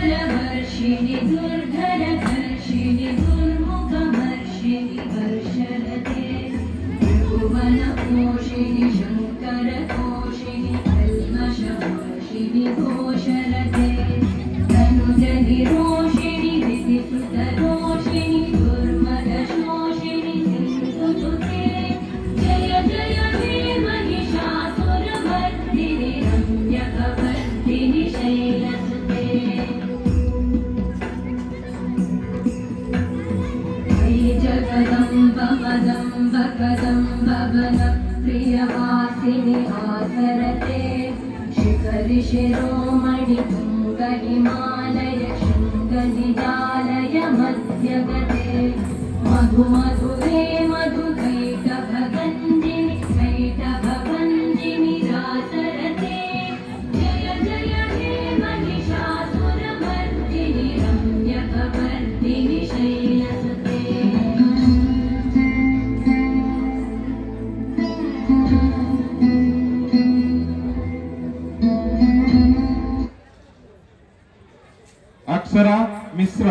वर्षिणि दुर्धरधर्षिणि दुर्मुखमर्षिणि वर्षरते त्रिभुवनपोषिणि शङ्करतोषिणि कल्मषवर्षिणि घोषरते तनुजनिरोषिणि विधिसुतरोषिणि दुर्मदशोषिणि सिन्धुसुते जय जय हे महिषासुरमर्दिनि रम्यकवर्धिनि शैलसुते जगदम्ब मदम्ब कदम्ब वन प्रियवासिनि आसरते शिखरि शिरोमणि तुङ्ग हिमालय शृङ्ग निजालय मध्यगते मधु मधुरे मधुकैटभगञ्जिनि कैटभभञ्जिनि रासरते जय जय हे महिषासुरमर्दिनि रम्यकवर्धिनि शैलसुते अक्षरा मिश्र